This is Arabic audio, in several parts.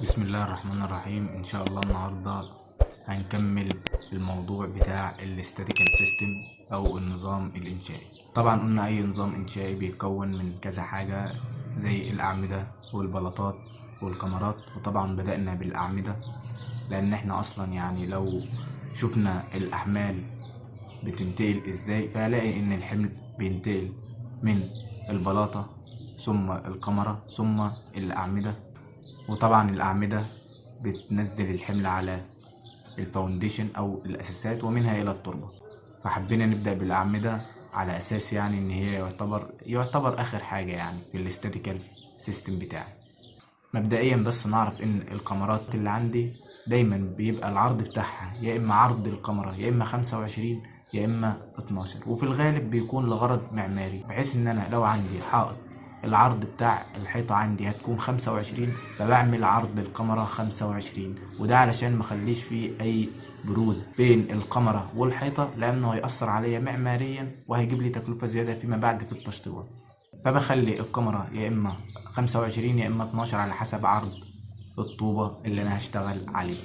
بسم الله الرحمن الرحيم. ان شاء الله النهارده هنكمل الموضوع بتاع الاستاتيكال سيستم او النظام الانشائي. طبعا قلنا اي نظام انشائي بيتكون من كذا حاجه زي الاعمده والبلاطات والكمرات، وطبعا بدأنا بالاعمده لان احنا اصلا يعني لو شفنا الاحمال بتنتقل ازاي فهلاقي ان الحمل بينتقل من البلاطه ثم الكمره ثم الاعمده، وطبعا الأعمدة بتنزل الحمل على الفاونديشن أو الأساسات ومنها إلى التربة. فحبينا نبدأ بالأعمدة على أساس يعني إن هي يعتبر آخر حاجة يعني في الاستاتيكال سيستم بتاعي. مبدئيا بس نعرف إن الكاميرات اللي عندي دايما بيبقى العرض بتاعها يا إما عرض الكاميرا يا إما 25 يا إما 12، وفي الغالب بيكون لغرض معماري، بحيث إن أنا لو عندي حائط العرض بتاع الحيطة عندي هتكون 25 فبعمل عرض الكاميرا 25، وده علشان مخليش فيه أي بروز بين الكاميرا والحيطة لأنه هيأثر عليا معماريا وهيجيب لي تكلفة زيادة فيما بعد في التشطيبات. فبخلي الكاميرا يا اما 25 يا اما 12 على حسب عرض الطوبة اللي انا هشتغل عليه.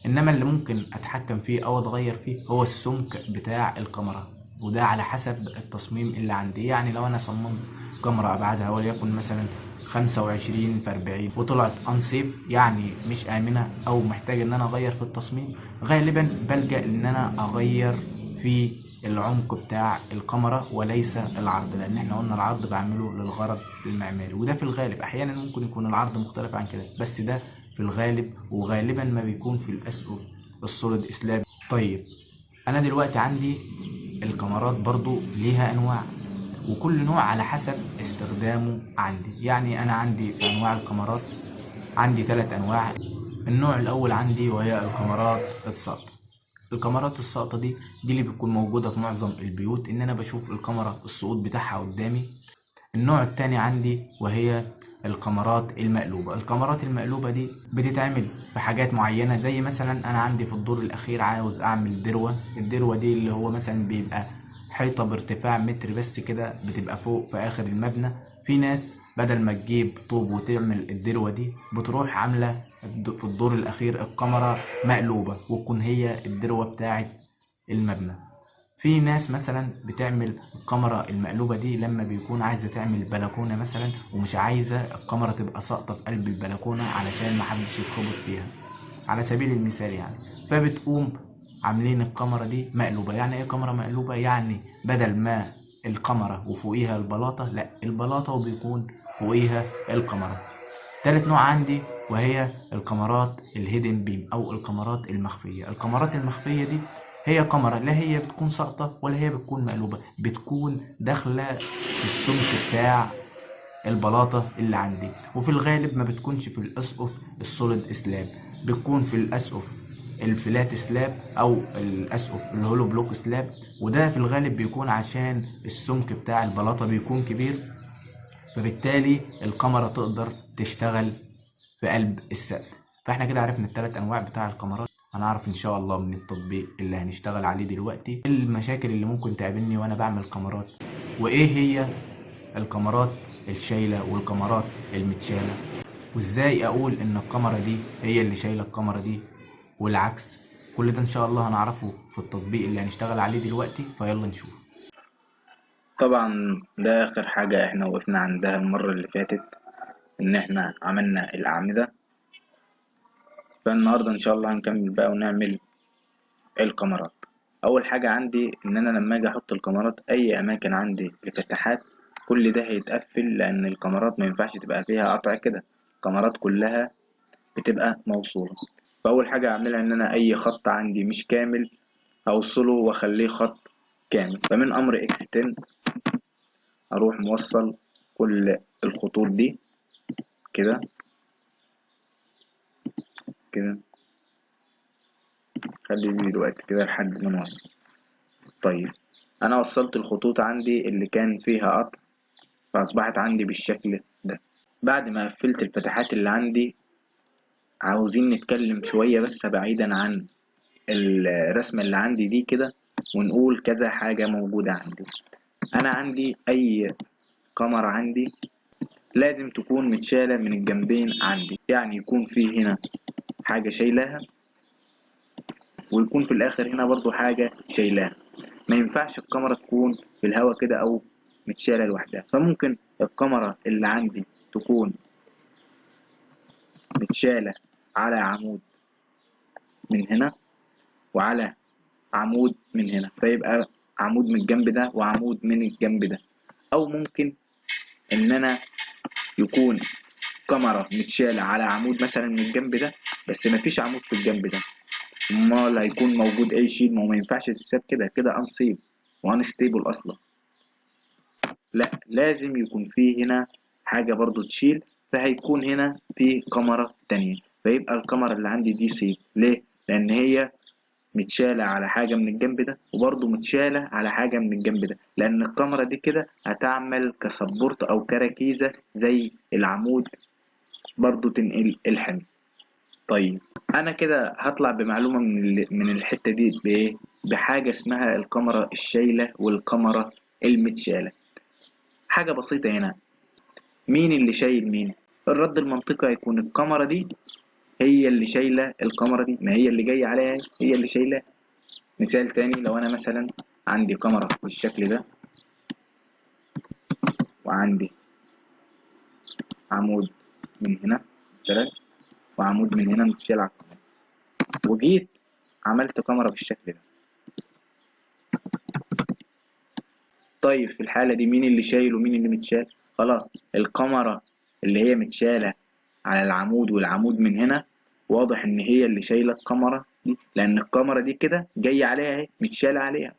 انما اللي ممكن اتحكم فيه او اتغير فيه هو السمك بتاع الكاميرا، وده على حسب التصميم اللي عندي. يعني لو انا صممت كاميرا ابعادها وليكن مثلا 25 في 40 وطلعت انسيف يعني مش امنة او محتاج ان انا اغير في التصميم، غالبا بلجأ ان انا اغير في العمق بتاع الكاميرا وليس العرض، لان احنا قلنا العرض بعمله للغرض المعماري، وده في الغالب احيانا ممكن يكون العرض مختلف عن كده بس ده في الغالب، وغالبا ما بيكون في الاسقف السوليد سلاب. طيب انا دلوقتي عندي الكاميرات برضو ليها انواع، وكل نوع على حسب استخدامه عندي. يعني انا عندي في انواع الكاميرات عندي 3 انواع. النوع الاول عندي وهي الكاميرات الساقطة. الكاميرات الساقطة دي اللي بتكون موجودة في معظم البيوت، ان انا بشوف الكاميرا السقوط بتاعها قدامي. النوع التاني عندي وهي الكاميرات المقلوبة. الكاميرات المقلوبة دي بتتعمل في حاجات معينة، زي مثلا انا عندي في الدور الاخير عاوز اعمل دروة. الدروة دي اللي هو مثلا بيبقى حيطة بارتفاع متر بس كده بتبقى فوق في اخر المبنى. في ناس بدل ما تجيب طوب وتعمل الدروة دي بتروح عاملة في الدور الاخير الكاميرا مقلوبة وتكون هي الدروة بتاعت المبنى. في ناس مثلا بتعمل الكاميرا المقلوبة دي لما بيكون عايزة تعمل بلكونة مثلا ومش عايزة الكاميرا تبقى ساقطة في قلب البلكونة علشان محدش يتخبط فيها، على سبيل المثال يعني. فبتقوم عاملين الكاميرا دي مقلوبة. يعني ايه كاميرا مقلوبة؟ يعني بدل ما الكاميرا وفوقيها البلاطة، لا، البلاطة وبيكون فوقيها الكاميرا. تالت نوع عندي وهي الكاميرات الهيدن بيم او الكاميرات المخفية. الكاميرات المخفية دي هي كاميرا لا هي بتكون ساقطة ولا هي بتكون مقلوبة، بتكون داخلة في السمك بتاع البلاطة اللي عندي، وفي الغالب ما بتكونش في الاسقف السوليد سلاب، بتكون في الاسقف الفلات سلاب او الاسقف الهولو بلوك سلاب، وده في الغالب بيكون عشان السمك بتاع البلاطة بيكون كبير، فبالتالي الكاميرا تقدر تشتغل في قلب السقف. فاحنا كده عرفنا ال3 انواع بتاع الكاميرات. هنعرف ان شاء الله من التطبيق اللي هنشتغل عليه دلوقتي إيه المشاكل اللي ممكن تقابلني وانا بعمل كاميرات، وايه هي الكاميرات الشايلة والكاميرات المتشالة، وازاي اقول ان الكاميرا دي هي اللي شايلة الكاميرا دي والعكس. كل ده ان شاء الله هنعرفه في التطبيق اللي هنشتغل عليه دلوقتي، فيلا نشوف. طبعا ده آخر حاجة احنا وقفنا عندها المرة اللي فاتت، إن احنا عملنا الأعمدة. فالنهاردة إن شاء الله هنكمل بقى ونعمل الكاميرات. أول حاجة عندي إن أنا لما أجي أحط الكاميرات أي أماكن عندي لفتحات كل ده هيتقفل، لأن الكاميرات مينفعش تبقى فيها قطع كده، الكاميرات كلها بتبقى موصولة. فأول حاجة أعملها إن أنا أي خط عندي مش كامل هوصله وأخليه خط كامل. فمن أمر إكستند أروح موصل كل الخطوط دي كده كده، خلي دي دلوقتي كده لحد ما نوصل. طيب انا وصلت الخطوط عندي اللي كان فيها قطع فاصبحت عندي بالشكل ده. بعد ما قفلت الفتحات اللي عندي عاوزين نتكلم شوية بس بعيدا عن الرسمة اللي عندي دي كده، ونقول كذا حاجة موجودة عندي. انا عندي اي كاميرا عندي لازم تكون متشالة من الجنبين عندي، يعني يكون في هنا حاجة شايلاها ويكون في الآخر هنا برضو حاجة شايلاها. ما ينفعش الكاميرا تكون في الهوا كده أو متشالة لوحدها. فممكن الكاميرا اللي عندي تكون متشالة على عمود من هنا وعلى عمود من هنا، فيبقى عمود من الجنب ده وعمود من الجنب ده. أو ممكن إن أنا يكون كاميرا متشالة على عمود مثلا من الجنب ده بس مفيش عمود في الجنب ده، امال هيكون موجود اي شيء؟ ما هو ما ينفعش تتساب كده، كده انسيب وانستيبل اصلا. لا، لازم يكون في هنا حاجة برضو تشيل، فهيكون هنا في كاميرا تانية، فيبقى الكاميرا اللي عندي دي سيف. ليه؟ لان هي متشالة على حاجة من الجنب ده وبرضو متشالة على حاجة من الجنب ده، لان الكاميرا دي كده هتعمل كسبورت او كركيزة زي العمود برضو تنقل الحمل. طيب انا كده هطلع بمعلومة من الحتة دي بايه؟ بحاجة اسمها الكاميرا الشايلة والكاميرا المتشالة. حاجة بسيطة هنا، مين اللي شايل مين؟ الرد المنطقي هيكون الكاميرا دي هي اللي شايلة الكاميرا دي، ما هي اللي جاية عليها هي اللي شايلة. مثال تاني، لو انا مثلا عندي كاميرا بالشكل ده وعندي عمود من هنا مثلا وعمود من هنا متشال على الكاميرا، وجيت عملت كاميرا بالشكل ده، طيب في الحالة دي مين اللي شايل ومين اللي متشال؟ خلاص الكاميرا اللي هي متشالة على العمود والعمود من هنا، واضح ان هي اللي شايلة الكاميرا دي، لان الكاميرا دي كده جاية عليها اهي متشالة عليها،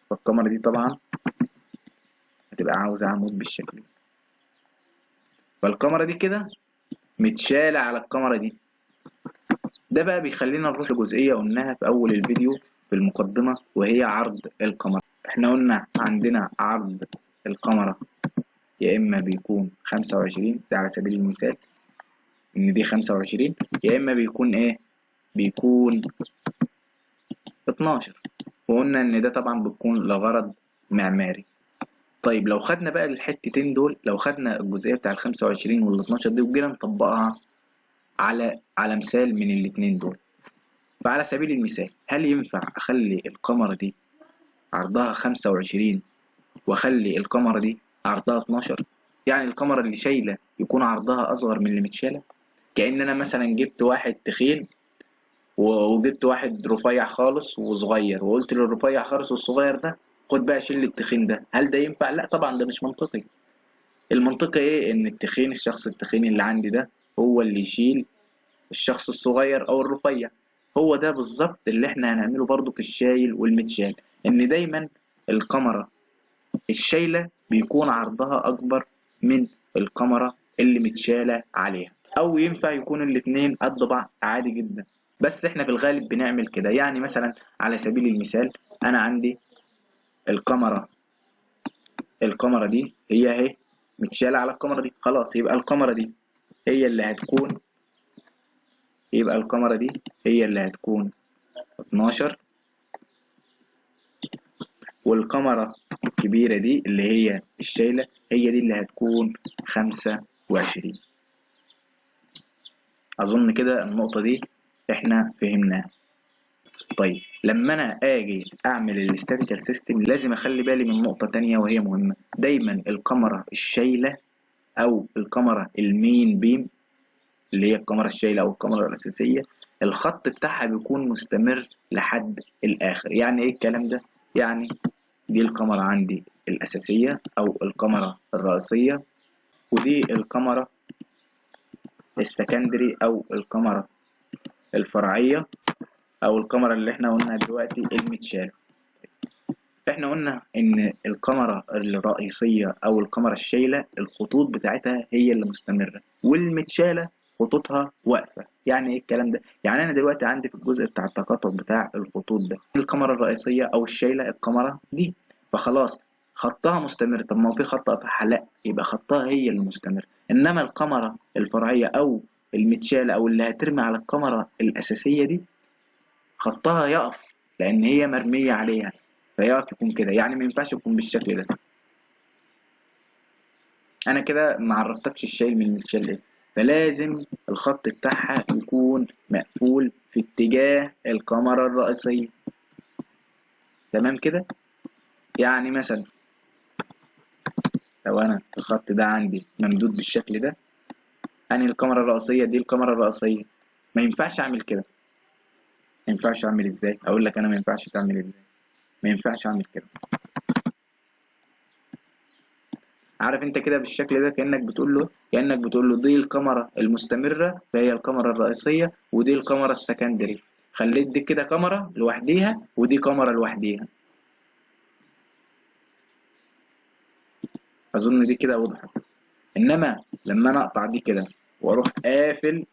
فالكاميرا دي طبعا هتبقى عاوزة عمود بالشكل ده، فالكاميرا دي كده متشالة على الكاميرا دي. ده بقى بيخلينا نروح لجزئية قلناها في اول الفيديو في المقدمة، وهي عرض الكاميرا. احنا قلنا عندنا عرض الكاميرا يا اما بيكون 25، ده على سبيل المثال ان دي 25، يا اما بيكون ايه؟ بيكون 12، وقلنا ان ده طبعا بيكون لغرض معماري. طيب لو خدنا بقى الحتتين دول، لو خدنا الجزئيه بتاع ال 25 وال 12 دي وجينا نطبقها على مثال من الاتنين دول، فعلى سبيل المثال هل ينفع اخلي الكاميرا دي عرضها 25 واخلي الكاميرا دي عرضها 12؟ يعني الكاميرا اللي شايله يكون عرضها اصغر من اللي متشاله، كأن انا مثلا جبت واحد تخين وجبت واحد رفيع خالص وصغير، وقلت للرفيع خالص والصغير ده خد بقى شيل التخين ده. هل ده ينفع؟ لا طبعا، ده مش منطقي. المنطقي ايه؟ ان التخين، الشخص التخين اللي عندي ده هو اللي يشيل الشخص الصغير او الرفيع. هو ده بالظبط اللي احنا هنعمله برضو في الشايل والمتشال، ان دايما الكاميرا الشايلة بيكون عرضها اكبر من الكاميرا اللي متشالة عليها، او ينفع يكون الاتنين قد بعض عادي جدا، بس احنا في الغالب بنعمل كده. يعني مثلا على سبيل المثال انا عندي الكاميرا دي هي اهي متشالة على الكاميرا دي، خلاص يبقى الكاميرا دي هي اللي هتكون يبقى الكاميرا دي هي اللي هتكون 12، والكاميرا الكبيرة دي اللي هي الشايلة هي دي اللي هتكون 25. اظن كده النقطة دي احنا فهمناها. طيب لما انا اجي اعمل الاستاتيكال سيستم لازم اخلي بالي من نقطة تانية وهي مهمة. دايما الكاميرا الشايلة او الكاميرا المين بيم اللي هي الكاميرا الشايلة او الكاميرا الاساسية، الخط بتاعها بيكون مستمر لحد الاخر. يعني ايه الكلام ده؟ يعني دي الكاميرا عندي الاساسية او الكاميرا الرئيسية، ودي الكاميرا السكندري او الكاميرا الفرعية او الكاميرا اللي احنا قلنا دلوقتي المتشالة. احنا قلنا ان الكاميرا الرئيسية او الكاميرا الشايلة الخطوط بتاعتها هي اللي مستمرة، والمتشالة خطوطها واقفة. يعني ايه الكلام ده؟ يعني انا دلوقتي عندي في الجزء بتاع التقاطع بتاع الخطوط ده الكاميرا الرئيسية او الشايلة الكاميرا دي، فخلاص خطها مستمر. طب ما هو في خط قطعها؟ لا، يبقى خطها هي اللي مستمر. انما الكاميرا الفرعية او المتشالة او اللي هترمي على الكاميرا الاساسية دي خطها يقف لان هي مرمية عليها، فيقف يكون كده. يعني ما ينفعش يكون بالشكل ده. انا كده ما عرفتكش الشايل من المتشال ايه. فلازم الخط بتاعها يكون مقفول في اتجاه الكاميرا الرئيسية. تمام كده. يعني مثلا لو انا الخط ده عندي ممدود بالشكل ده، يعني الكاميرا الرئيسية دي الكاميرا الرئيسية، ما ينفعش اعمل كده. ما ينفعش اعمل ازاي؟ اقول لك انا ما ينفعش تعمل ازاي. ما ينفعش اعمل كده. عارف انت كده بالشكل ده كأنك بتقول له دي الكاميرا المستمرة فهي الكاميرا الرئيسية، ودي الكاميرا السكندري. خليت دي كده كاميرا لوحديها ودي كاميرا لوحديها. اظن دي كده وضحت. انما لما انا اقطع دي كده واروح قافل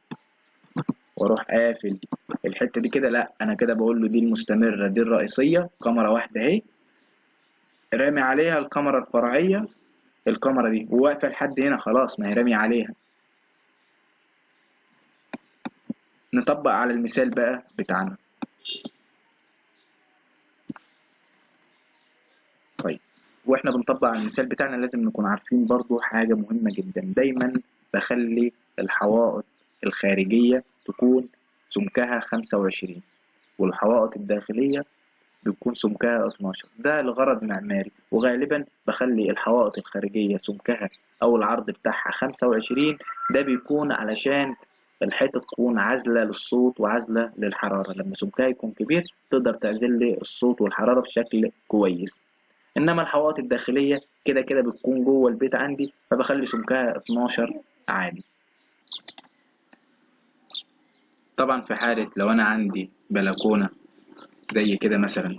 الحتة دي كده، لا، انا كده بقول له دي المستمرة دي الرئيسية كاميرا واحدة اهي، رامي عليها الكاميرا الفرعية الكاميرا دي، وواقفة لحد هنا خلاص ما هي رامي عليها. نطبق على المثال بقى بتاعنا. طيب، واحنا بنطبق على المثال بتاعنا لازم نكون عارفين برضو حاجة مهمة جدا. دايما بخلي الحوائط الخارجية تكون سمكها 25، والحوائط الداخلية بيكون سمكها 12. ده لغرض معماري، وغالبا بخلي الحوائط الخارجية سمكها أو العرض بتاعها 25. ده بيكون علشان الحيطة تكون عازلة للصوت وعازلة للحرارة. لما سمكها يكون كبير تقدر تعزل لي الصوت والحرارة بشكل كويس. انما الحوائط الداخليه كده كده بتكون جوه البيت عندي، فبخلي سمكها 12 عادي. طبعا في حاله لو انا عندي بلكونه زي كده مثلا،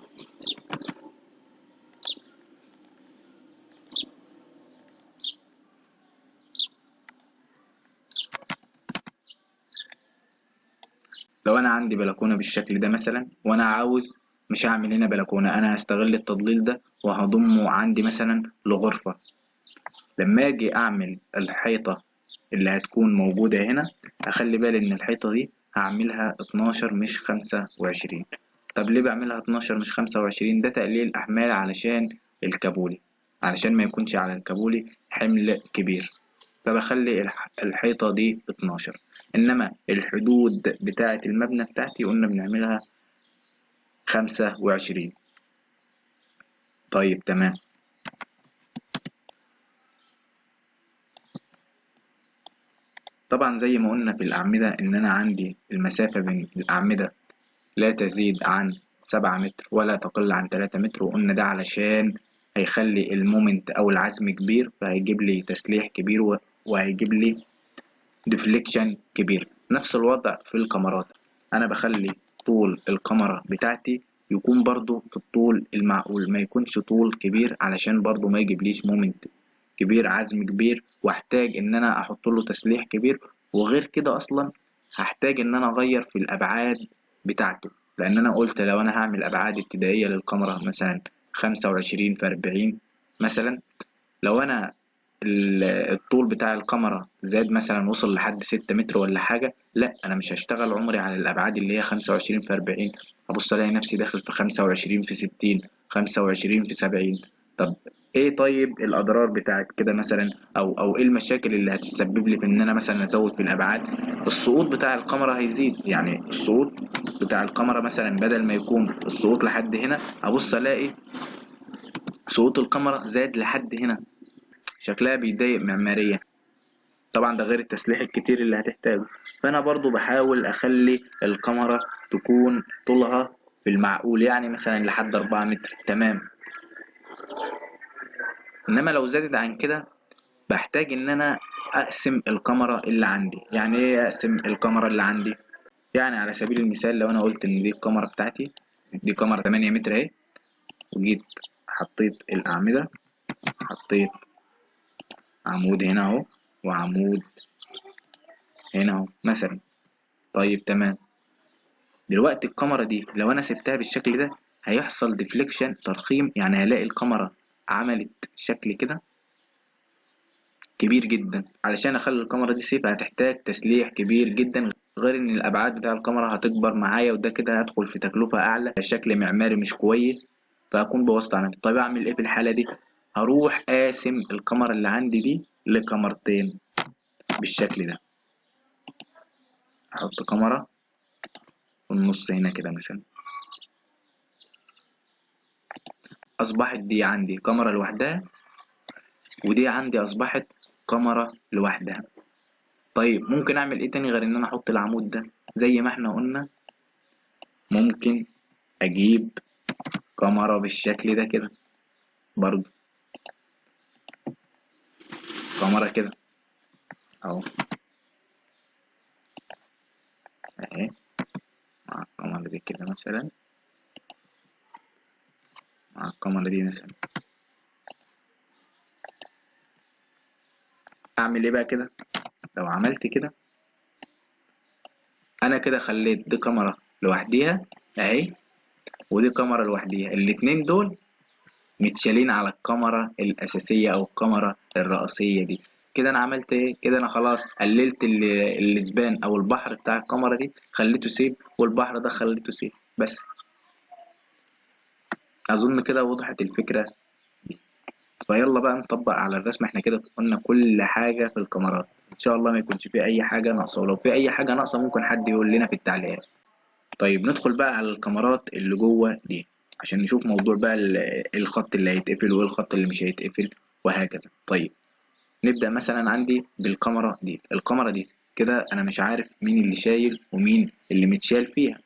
لو انا عندي بلكونه بالشكل ده مثلا وانا عاوز مش هعمل هنا بلكونه، انا هستغل التضليل ده وهضمه عندي مثلا لغرفه. لما اجي اعمل الحيطه اللي هتكون موجوده هنا، اخلي بالي ان الحيطه دي هعملها 12 مش 25. طب ليه بعملها 12 مش 25؟ ده تقليل احمال علشان الكابولي، علشان ما يكونش على الكابولي حمل كبير. فبخلي الحيطة دي 12. انما الحدود بتاعة المبنى بتاعتي قلنا بنعملها 25. طيب تمام. طبعا زي ما قلنا في الأعمدة إن أنا عندي المسافة بين الأعمدة لا تزيد عن 7 متر ولا تقل عن 3 متر، وقلنا ده علشان هيخلي المومنت أو العزم كبير، فهيجيب لي تسليح كبير وهيجيب لي ديفليكشن كبير. نفس الوضع في الكاميرات، أنا بخلي طول الكاميرا بتاعتي يكون برضو في الطول المعقول، ما يكونش طول كبير علشان برضو ما يجيبليش مومنت كبير، عزم كبير، واحتاج ان انا احط له تسليح كبير. وغير كده اصلا هحتاج ان انا اغير في الابعاد بتاعته، لان انا قلت لو انا هعمل ابعاد ابتدائيه للكاميرا مثلا 25 في 40 مثلا، لو انا الطول بتاع الكاميرا زاد مثلا وصل لحد 6 متر ولا حاجة، لا أنا مش هشتغل عمري على الأبعاد اللي هي 25 في 40. أبص ألاقي نفسي داخل في 25 في 60، 25 في 70. طب إيه طيب الأضرار بتاعت كده مثلا، أو إيه المشاكل اللي هتسبب لي في إن أنا مثلا أزود في الأبعاد؟ السقوط بتاع الكاميرا هيزيد. يعني السقوط بتاع الكاميرا مثلا بدل ما يكون السقوط لحد هنا، أبص ألاقي سقوط الكاميرا زاد لحد هنا، شكلها بيضايق معماريا. طبعا ده غير التسليح الكتير اللي هتحتاجه. فانا برضو بحاول اخلي الكاميرا تكون طولها في المعقول، يعني مثلا لحد 4 متر تمام. انما لو زادت عن كده بحتاج ان انا اقسم الكاميرا اللي عندي. يعني ايه اقسم الكاميرا اللي عندي؟ يعني على سبيل المثال لو انا قلت ان دي الكاميرا بتاعتي، دي كاميرا 8 متر اهي، وجيت حطيت الاعمده، حطيت عمود هنا اهو وعمود هنا اهو مثلا. طيب تمام. دلوقتي الكاميرا دي لو انا سبتها بالشكل ده هيحصل ديفليكشن ترخيم، يعني هلاقي الكاميرا عملت شكل كده كبير جدا. علشان اخلي الكاميرا دي سيف هتحتاج تسليح كبير جدا، غير ان الابعاد بتاع الكاميرا هتكبر معايا، وده كده هدخل في تكلفة اعلى، شكل معماري مش كويس، فهكون بوظت على نفسي. طيب اعمل ايه في الحالة دي؟ هروح قاسم الكاميرا اللي عندي دي لكاميرتين بالشكل ده. احط كاميرا في النص هنا كده مثلا، اصبحت دي عندي كاميرا لوحدها ودي عندي اصبحت كاميرا لوحدها. طيب ممكن اعمل ايه تاني غير ان انا احط العمود ده؟ زي ما احنا قلنا ممكن اجيب كاميرا بالشكل ده كده برضو، كاميرا كده اهو اهي، مع الكاميرا دي كده مثلا، مع الكاميرا دي مثلا. اعمل ايه بقى كده؟ لو عملت كده انا كده خليت دي كاميرا لوحديها اهي، ودي كاميرا لوحديها، الاتنين دول متشالين على الكاميرا الاساسيه او الكاميرا الرئيسيه دي. كده انا عملت ايه؟ كده انا خلاص قللت السبان او البحر بتاع الكاميرا دي، خليته سيف، والبحر ده خليته سيف بس. اظن كده وضحت الفكره دي. فيلا بقى نطبق على الرسم. احنا كده قلنا كل حاجه في الكاميرات، ان شاء الله ما يكونش فيه اي حاجه ناقصه، ولو في اي حاجه ناقصه ممكن حد يقول لنا في التعليقات. طيب ندخل بقى على الكاميرات اللي جوه دي عشان نشوف موضوع بقى الخط اللي هيتقفل وايه الخط اللي مش هيتقفل وهكذا. طيب نبدأ مثلا عندي بالكاميرا دي. الكاميرا دي كده انا مش عارف مين اللي شايل ومين اللي متشال فيها.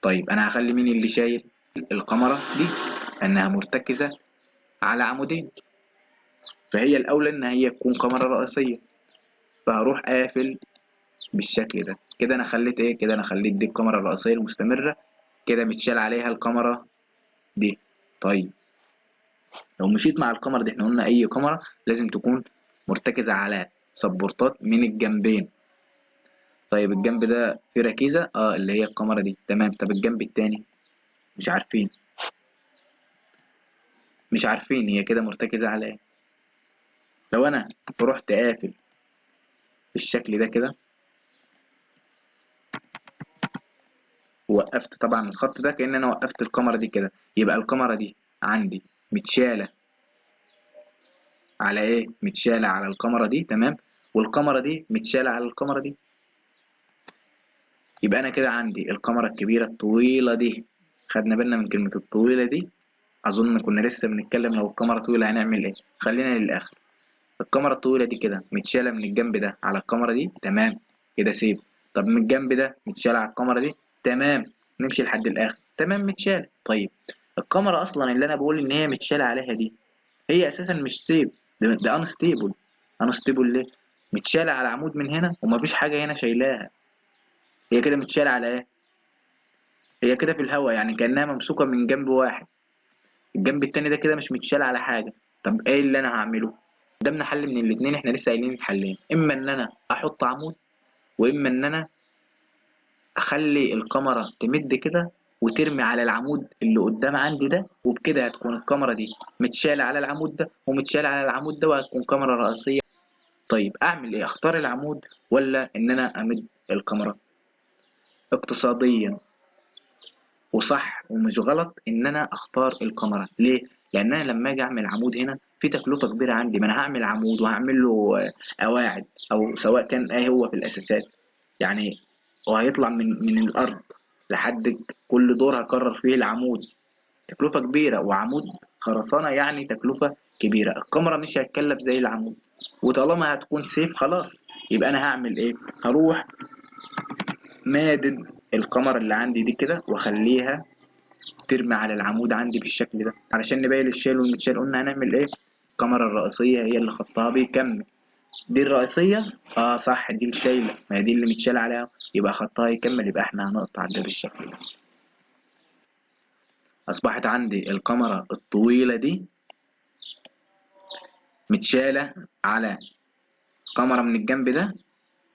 طيب انا هخلي مين اللي شايل الكاميرا دي؟ انها مرتكزة على عمودين، فهي الاولى ان هي تكون كاميرا رئيسية، فهروح قافل بالشكل ده. كده انا خليت ايه؟ كده انا خليت دي الكاميرا الرئيسية المستمرة، كده متشال عليها الكاميرا دي. طيب لو مشيت مع الكاميرا دي، احنا قلنا اي كاميرا لازم تكون مرتكزة على سبورتات من الجنبين. طيب الجنب ده فيه ركيزة اللي هي الكاميرا دي تمام. طب الجنب التاني مش عارفين، مش عارفين هي كده مرتكزة على ايه. لو انا رحت قافل بالشكل ده كده ووقفت طبعا الخط ده كأن انا وقفت الكاميرا دي كده، يبقى الكاميرا دي عندي متشالة على ايه؟ متشالة على الكاميرا دي تمام، والكاميرا دي متشالة على الكاميرا دي. يبقى انا كده عندي الكاميرا الكبيرة الطويلة دي، خدنا بالنا من كلمة الطويلة دي؟ اظن كنا لسه بنتكلم لو الكاميرا طويلة هنعمل ايه. خلينا للاخر. الكاميرا الطويلة دي كده متشالة من الجنب ده على الكاميرا دي تمام، كده سيب. طب من الجنب ده متشالة على الكاميرا دي تمام، نمشي لحد الاخر تمام متشالة. طيب الكاميرا اصلا اللي انا بقول ان هي متشالة عليها دي هي اساسا مش سيب، ده انستيبل. انستيبل ليه؟ متشالة على عمود من هنا ومفيش حاجة هنا شايلاها، هي كده متشالة على ايه؟ هي كده في الهواء، يعني كأنها ممسوكة من جنب واحد، الجنب التاني ده كده مش متشال على حاجة. طب ايه اللي انا هعمله؟ قدامنا حل من الاتنين، احنا لسه قايلين الحلين، اما ان انا احط عمود، واما ان انا اخلي الكاميرا تمد كده وترمي على العمود اللي قدام عندي ده، وبكده هتكون الكاميرا دي متشالة على العمود ده ومتشالة على العمود ده، وهتكون كاميرا رئيسية. طيب اعمل ايه؟ اختار العمود ولا ان انا امد الكاميرا؟ اقتصاديا وصح ومش غلط ان انا اختار الكاميرا. ليه؟ لان انا لما اجي اعمل عمود هنا في تكلفه كبيره عندي، ما انا هعمل عمود وهعمل له قواعد، او سواء كان ايه هو في الاساسات يعني، وهيطلع من الارض لحد كل دور هكرر فيه العمود، تكلفه كبيره، وعمود خرسانه يعني تكلفه كبيره. الكاميرا مش هتكلف زي العمود، وطالما هتكون سيف خلاص، يبقى انا هعمل ايه؟ هروح مادد الكاميرا اللي عندي دي كده واخليها ترمي على العمود عندي بالشكل ده. علشان نبين الشايل والمتشال قلنا هنعمل ايه؟ الكاميرا الرئيسية هي اللي خطها بيكمل، دي الرئيسية صح، دي الشايلة، ما هي دي اللي متشال عليها، يبقى خطها يكمل، يبقى احنا هنقطع ده بالشكل ده. اصبحت عندي الكاميرا الطويلة دي متشالة على كاميرا من الجنب ده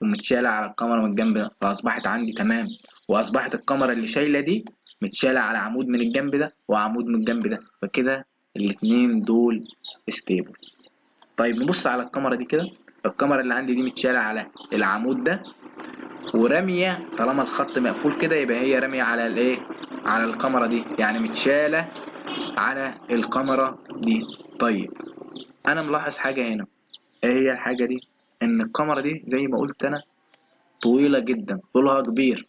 ومتشالة على الكاميرا من الجنب ده، فاصبحت عندي تمام. واصبحت الكاميرا اللي شايلة دي متشالة على عمود من الجنب ده وعمود من الجنب ده، فكده الاتنين دول ستيبل. طيب نبص على الكاميرا دي كده، الكاميرا اللي عندي دي متشالة على العمود ده ورامية، طالما الخط مقفول كده يبقى هي رامية على الايه؟ على الكاميرا دي، يعني متشالة على الكاميرا دي. طيب انا ملاحظ حاجة هنا، ايه هي الحاجة دي؟ ان الكاميرا دي زي ما قلت انا طويلة جدا، طولها كبير.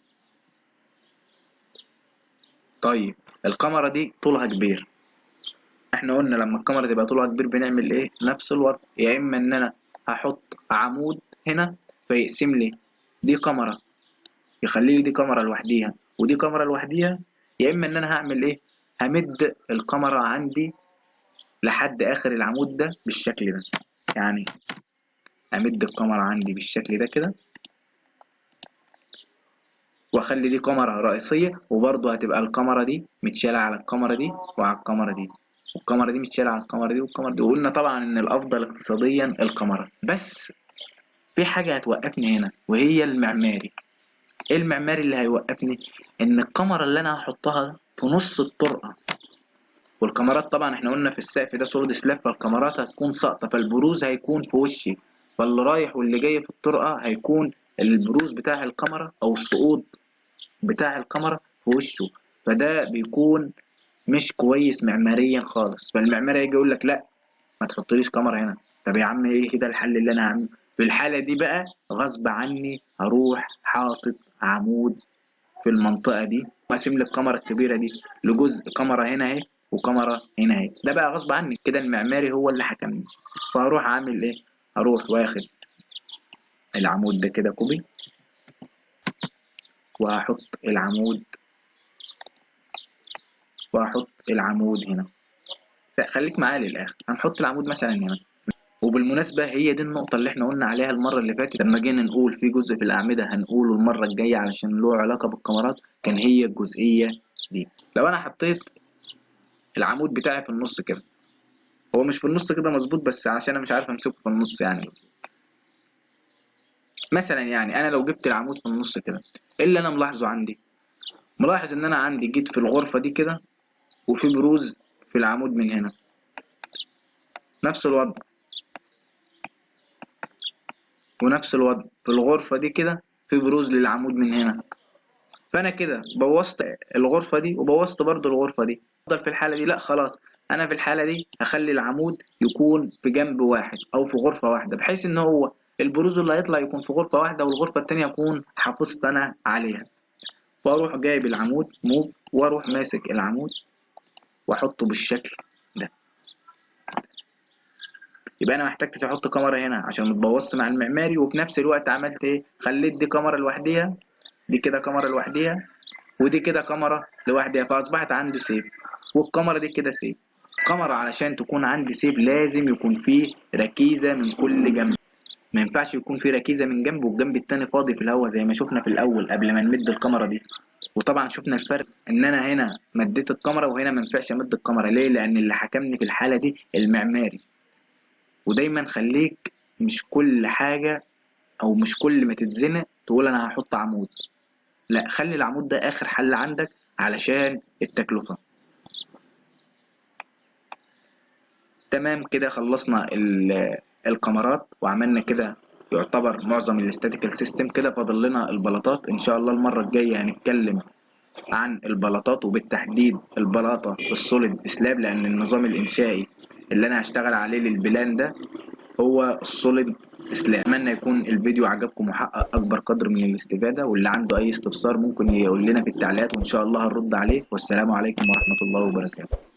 طيب الكاميرا دي طولها كبير، احنا قلنا لما الكاميرا تبقى طولها كبير بنعمل ايه؟ نفس الوضع، يا اما ان انا هحط عمود هنا فيقسم لي دي كاميرا، يخلي لي دي كاميرا لوحديها ودي كاميرا لوحديها، يا اما ان انا هعمل ايه؟ همد الكاميرا عندي لحد اخر العمود ده بالشكل ده. يعني امد الكاميرا عندي بالشكل ده كده، واخلي دي كاميرا رئيسية، وبرضه هتبقى الكاميرا دي متشالة على الكاميرا دي وعلى الكاميرا دي، والكاميرا دي متشالة على الكاميرا دي والكاميرا دي. وقلنا طبعا ان الافضل اقتصاديا الكاميرا. بس في حاجة هتوقفني هنا وهي المعماري. ايه المعماري اللي هيوقفني؟ ان الكاميرا اللي انا هحطها في نص الطرقة، والكاميرات طبعا احنا قلنا في السقف ده سوليد سلاب، فالكاميرات هتكون ساقطة، فالبروز هيكون في وشي، فاللي رايح واللي جاي في الطرقة هيكون البروز بتاع الكاميرا او السقوط بتاع الكاميرا في وشه، فده بيكون مش كويس معماريا خالص. فالمعماري يجي يقول لك لا ما تحطليش كاميرا هنا. طب يا عم ايه كده الحل اللي انا هعمله؟ في الحالة دي بقى غصب عني هروح حاطط عمود في المنطقة دي، وأقسم لك الكاميرا الكبيرة دي لجزء كاميرا هنا اهي وكاميرا هنا اهي. ده بقى غصب عني كده، المعماري هو اللي حكمني. فهروح أعمل ايه؟ هروح واخد العمود ده كده كوبي، وهحط العمود هنا. خليك معايا للآخر. هنحط العمود مثلا هنا. وبالمناسبة هي دي النقطة اللي احنا قلنا عليها المرة اللي فاتت لما جينا نقول في جزء في الأعمدة هنقوله المرة الجاية علشان له علاقة بالكاميرات، كان هي الجزئية دي. لو أنا حطيت العمود بتاعي في النص كده، هو مش في النص كده مظبوط بس عشان أنا مش عارف أمسكه في النص يعني مظبوط. مثلا يعني أنا لو جبت العمود في النص كده، إيه اللي أنا ملاحظه عندي؟ ملاحظ إن أنا عندي جيت في الغرفة دي كده وفي بروز في العمود من هنا، نفس الوضع، ونفس الوضع في الغرفة دي كده في بروز للعمود من هنا. فانا كده بوظت الغرفه دي وبوظت برضو الغرفه دي. افضل في الحاله دي؟ لا خلاص، انا في الحاله دي هخلي العمود يكون في جنب واحد او في غرفه واحده، بحيث ان هو البروز اللي هيطلع يكون في غرفه واحده والغرفه التانيه اكون حافظت انا عليها. واروح جايب العمود موف، واروح ماسك العمود واحطه بالشكل ده. يبقى انا محتاجتش احط كاميرا هنا عشان ما تبوظش مع المعماري، وفي نفس الوقت عملت ايه؟ خليت دي كاميرا لوحديها، دي كده كاميرا لوحديها، ودي كده كاميرا لوحدها، فاصبحت عندي سيف، والكاميرا دي كده سيف. الكاميرا علشان تكون عندي سيف لازم يكون فيه ركيزه من كل جنب، ما ينفعش يكون فيه ركيزه من جنب والجنب التاني فاضي في الهواء زي ما شفنا في الاول قبل ما نمد الكاميرا دي. وطبعا شفنا الفرق ان انا هنا مديت الكاميرا وهنا ما ينفعش امد الكاميرا. ليه؟ لان اللي حكمني في الحاله دي المعماري. ودايما خليك مش كل حاجه او مش كل ما تتزنق تقول انا هحط عمود، لا خلي العمود ده اخر حل عندك علشان التكلفة. تمام كده خلصنا الكاميرات وعملنا كده يعتبر معظم الاستاتيكال سيستم. كده فاضل لنا البلاطات. ان شاء الله المرة الجاية هنتكلم عن البلاطات، وبالتحديد البلاطة السوليد سلاب، لان النظام الانشائي اللي انا هشتغل عليه للبلان ده هو السوليد سلاب. اتمنى يكون الفيديو عجبكم وحقق اكبر قدر من الاستفادة، واللي عنده اي استفسار ممكن يقول لنا في التعليقات وان شاء الله هنرد عليه. والسلام عليكم ورحمة الله وبركاته.